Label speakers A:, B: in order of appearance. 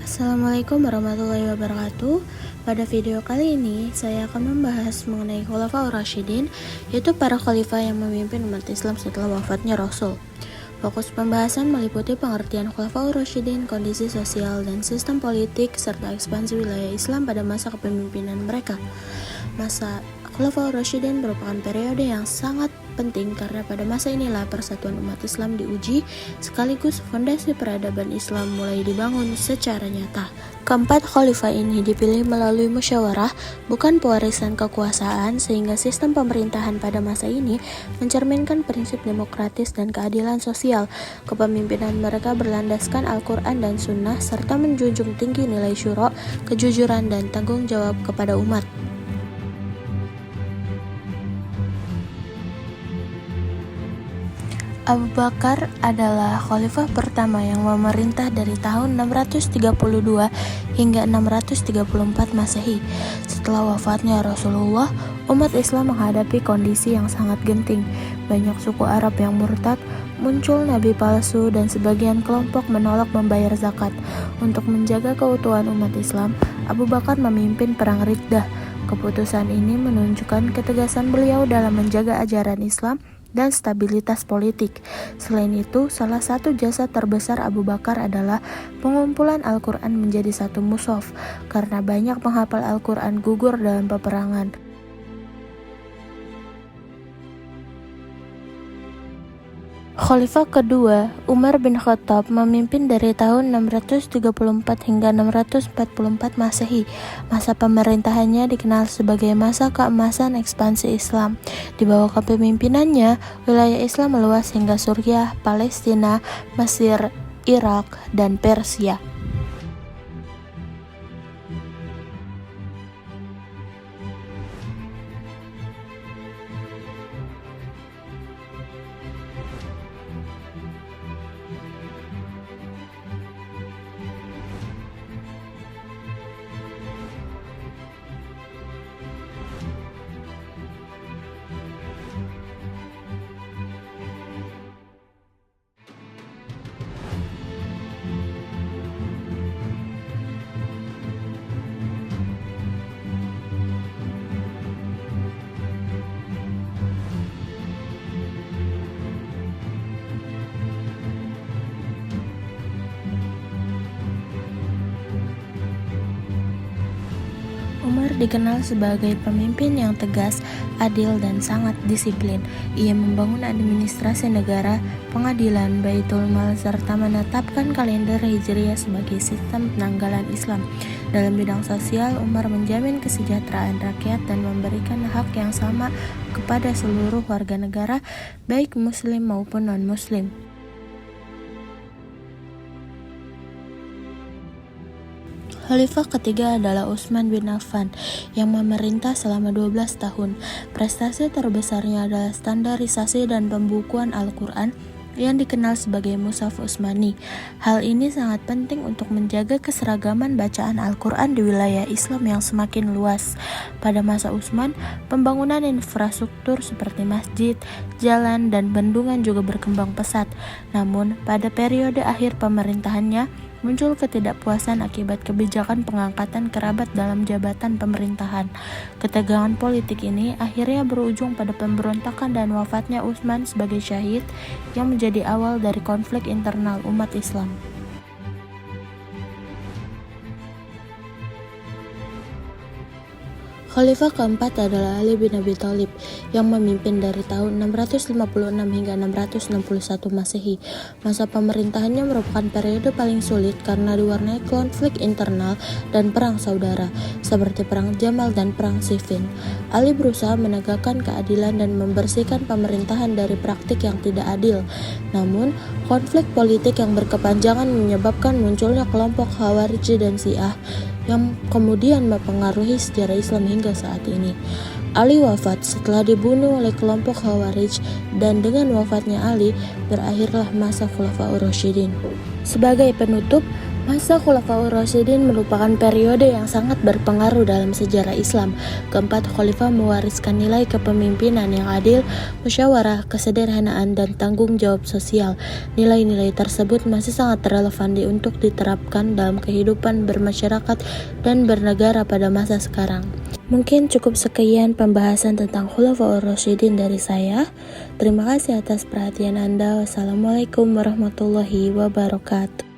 A: Assalamualaikum warahmatullahi wabarakatuh. Pada video kali ini, saya akan membahas mengenai Khulafaur Rasyidin, yaitu para khalifah yang memimpin umat Islam setelah wafatnya Rasul. Fokus pembahasan meliputi pengertian Khulafaur Rasyidin, kondisi sosial dan sistem politik, serta ekspansi wilayah Islam pada masa kepemimpinan mereka. Masa Khulafaur Rasyidin merupakan periode yang sangat penting karena pada masa inilah persatuan umat Islam diuji, sekaligus fondasi peradaban Islam mulai dibangun secara nyata. Keempat khalifah ini dipilih melalui musyawarah, bukan pewarisan kekuasaan, sehingga sistem pemerintahan pada masa ini mencerminkan prinsip demokratis dan keadilan sosial. Kepemimpinan mereka berlandaskan Al-Quran dan Sunnah, serta menjunjung tinggi nilai syura, kejujuran, dan tanggung jawab kepada umat. Abu Bakar adalah khalifah pertama yang memerintah dari tahun 632 hingga 634 Masehi. Setelah wafatnya Rasulullah, umat Islam menghadapi kondisi yang sangat genting. Banyak suku Arab yang murtad, muncul nabi palsu, dan sebagian kelompok menolak membayar zakat. Untuk menjaga keutuhan umat Islam, Abu Bakar memimpin perang Riddah. Keputusan ini menunjukkan ketegasan beliau dalam menjaga ajaran Islam dan stabilitas politik. Selain itu, salah satu jasa terbesar Abu Bakar adalah pengumpulan Al-Quran menjadi satu mushaf, karena banyak penghafal Al-Quran gugur dalam peperangan. Khalifah kedua, Umar bin Khattab, memimpin dari tahun 634 hingga 644 Masehi. Masa pemerintahannya dikenal sebagai masa keemasan ekspansi Islam. Di bawah kepemimpinannya, wilayah Islam meluas hingga Suriah, Palestina, Mesir, Irak, dan Persia. Umar dikenal sebagai pemimpin yang tegas, adil, dan sangat disiplin. Ia membangun administrasi negara, pengadilan, baitul mal, serta menetapkan kalender Hijriah sebagai sistem penanggalan Islam. Dalam bidang sosial, Umar menjamin kesejahteraan rakyat dan memberikan hak yang sama kepada seluruh warga negara, baik muslim maupun non-muslim. Khalifah ketiga adalah Utsman bin Affan yang memerintah selama 12 tahun. Prestasi terbesarnya adalah standarisasi dan pembukuan Al-Quran yang dikenal sebagai Mushaf Utsmani. Hal ini sangat penting untuk menjaga keseragaman bacaan Al-Quran di wilayah Islam yang semakin luas. Pada masa Utsman, pembangunan infrastruktur seperti masjid, jalan, dan bendungan juga berkembang pesat. Namun, pada periode akhir pemerintahannya, muncul ketidakpuasan akibat kebijakan pengangkatan kerabat dalam jabatan pemerintahan. Ketegangan politik ini akhirnya berujung pada pemberontakan dan wafatnya Utsman sebagai syahid yang menjadi awal dari konflik internal umat Islam. Khalifah keempat adalah Ali bin Abi Thalib yang memimpin dari tahun 656 hingga 661 Masehi. Masa pemerintahannya merupakan periode paling sulit karena diwarnai konflik internal dan perang saudara, seperti Perang Jamal dan Perang Siffin. Ali berusaha menegakkan keadilan dan membersihkan pemerintahan dari praktik yang tidak adil. Namun, konflik politik yang berkepanjangan menyebabkan munculnya kelompok Khawarij dan Syiah yang kemudian mempengaruhi sejarah Islam hingga saat ini. Ali wafat setelah dibunuh oleh kelompok Khawarij, dan dengan wafatnya Ali, berakhirlah masa Khulafaur Rasyidin. Sebagai penutup, Masa Khulafaur Rasyidin merupakan periode yang sangat berpengaruh dalam sejarah Islam. Keempat khalifah mewariskan nilai kepemimpinan yang adil, musyawarah, kesederhanaan, dan tanggung jawab sosial. Nilai-nilai tersebut masih sangat relevan untuk diterapkan dalam kehidupan bermasyarakat dan bernegara pada masa sekarang. Mungkin cukup sekian pembahasan tentang Khulafaur Rasyidin dari saya. Terima kasih atas perhatian Anda. Wassalamualaikum warahmatullahi wabarakatuh.